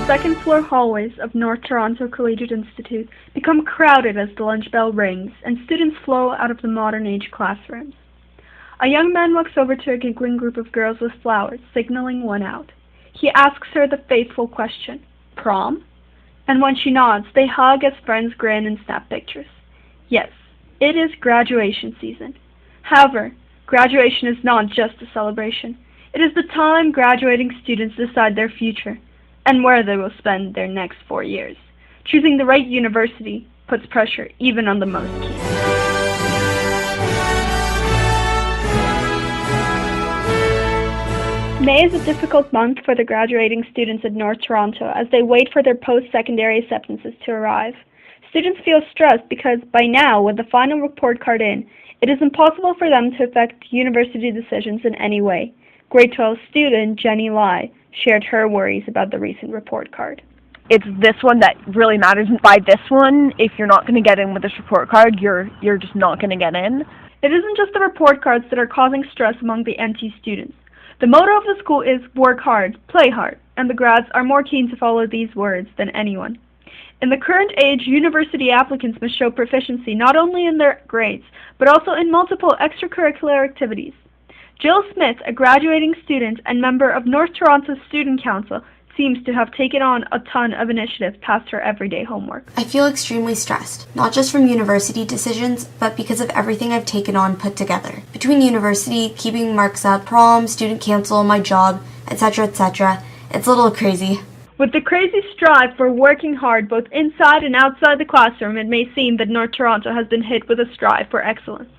The second-floor hallways of North Toronto Collegiate Institute become crowded as the lunch bell rings and students flow out of the modern-age classrooms. A young man walks over to a giggling group of girls with flowers, signaling one out. He asks her the fateful question, "Prom?" And when she nods, they hug as friends grin and snap pictures. Yes, it is graduation season. However, graduation is not just a celebration. It is the time graduating students decide their future and where they will spend their next 4 years. Choosing the right university puts pressure even on the most keen. May is a difficult month for the graduating students at North Toronto as they wait for their post-secondary acceptances to arrive. Students feel stressed because by now, with the final report card in, it is impossible for them to affect university decisions in any way. Grade 12 student Jenny Lai shared her worries about the recent report card. It's this one that really matters. By this one, if you're not going to get in with this report card, you're just not going to get in. It isn't just the report cards that are causing stress among the NT students. The motto of the school is work hard, play hard, and the grads are more keen to follow these words than anyone. In the current age, university applicants must show proficiency not only in their grades, but also in multiple extracurricular activities. Jill Smith, a graduating student and member of North Toronto's Student Council, seems to have taken on a ton of initiative past her everyday homework. I feel extremely stressed, not just from university decisions, but because of everything I've taken on put together. Between university, keeping marks up, prom, student council, my job, etc., it's a little crazy. With the crazy strive for working hard both inside and outside the classroom, it may seem that North Toronto has been hit with a strive for excellence.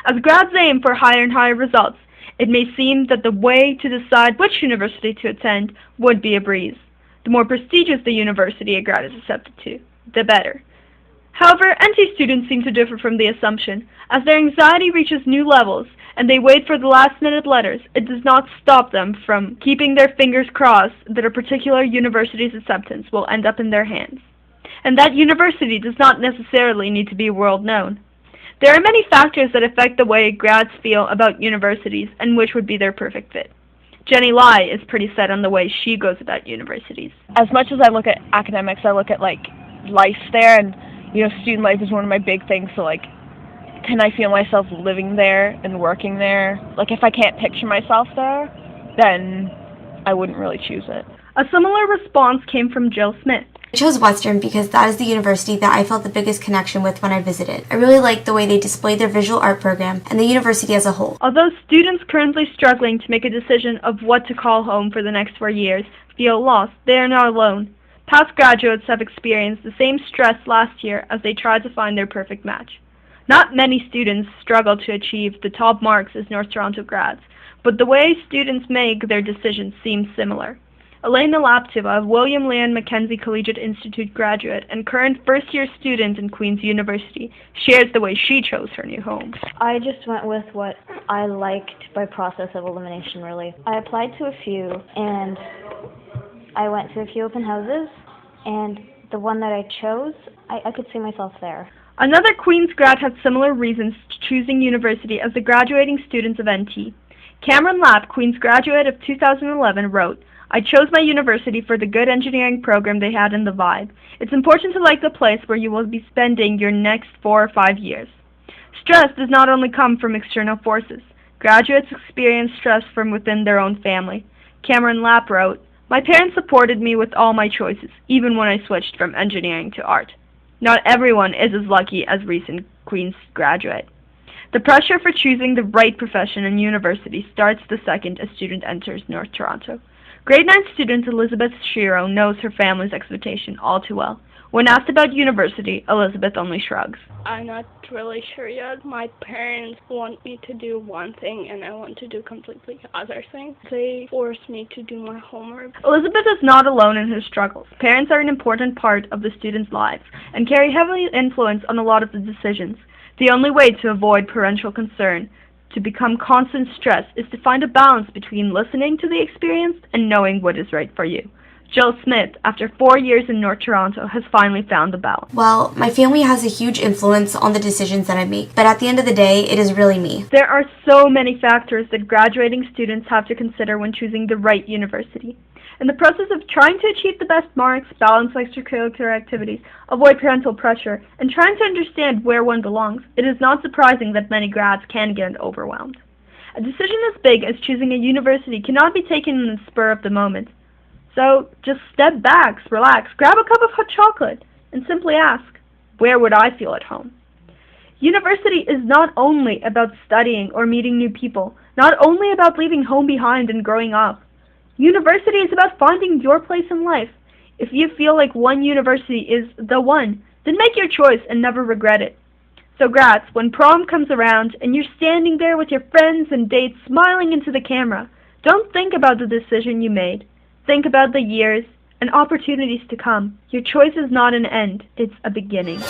As grads aim for higher and higher results, it may seem that the way to decide which university to attend would be a breeze. The more prestigious the university a grad is accepted to, the better. However, NT students seem to differ from the assumption. As their anxiety reaches new levels and they wait for the last-minute letters, it does not stop them from keeping their fingers crossed that a particular university's acceptance will end up in their hands. And that university does not necessarily need to be world-known. There are many factors that affect the way grads feel about universities and which would be their perfect fit. Jenny Lai is pretty set on the way she goes about universities. As much as I look at academics, I look at life there, and student life is one of my big things. So can I feel myself living there and working there? If I can't picture myself there, then I wouldn't really choose it. A similar response came from Jill Smith. I chose Western because that is the university that I felt the biggest connection with when I visited. I really liked the way they displayed their visual art program and the university as a whole. Although students currently struggling to make a decision of what to call home for the next 4 years feel lost, they are not alone. Past graduates have experienced the same stress last year as they tried to find their perfect match. Not many students struggle to achieve the top marks as North Toronto grads, but the way students make their decisions seems similar. Elena Lapteva, William Lyon Mackenzie Collegiate Institute graduate and current first-year student in Queen's University, shares the way she chose her new home. I just went with what I liked by process of elimination, really. I applied to a few, and I went to a few open houses, and the one that I chose, I could see myself there. Another Queen's grad had similar reasons to choosing university as the graduating students of NT. Cameron Lapp, Queen's graduate of 2011, wrote, "I chose my university for the good engineering program they had and the vibe. It's important to like the place where you will be spending your next 4 or 5 years." Stress does not only come from external forces. Graduates experience stress from within their own family. Cameron Lapp wrote, "My parents supported me with all my choices, even when I switched from engineering to art." Not everyone is as lucky as recent Queen's graduate. The pressure for choosing the right profession and university starts the second a student enters North Toronto. Grade 9 student Elizabeth Shiro knows her family's expectation all too well. When asked about university, Elizabeth only shrugs. I'm not really sure yet. My parents want me to do one thing and I want to do completely other thing. They force me to do my homework. Elizabeth is not alone in her struggles. Parents are an important part of the students' lives and carry heavy influence on a lot of the decisions. The only way to avoid parental concern, to become constant stress, is to find a balance between listening to the experience and knowing what is right for you. Jill Smith, after 4 years in North Toronto, has finally found the balance. Well, my family has a huge influence on the decisions that I make, but at the end of the day, it is really me. There are so many factors that graduating students have to consider when choosing the right university. In the process of trying to achieve the best marks, balance extracurricular activities, avoid parental pressure, and trying to understand where one belongs, it is not surprising that many grads can get overwhelmed. A decision as big as choosing a university cannot be taken in the spur of the moment. So just step back, relax, grab a cup of hot chocolate, and simply ask, where would I feel at home? University is not only about studying or meeting new people, not only about leaving home behind and growing up. University is about finding your place in life. If you feel like one university is the one, then make your choice and never regret it. So grads, when prom comes around and you're standing there with your friends and dates smiling into the camera, don't think about the decision you made. Think about the years and opportunities to come. Your choice is not an end, it's a beginning.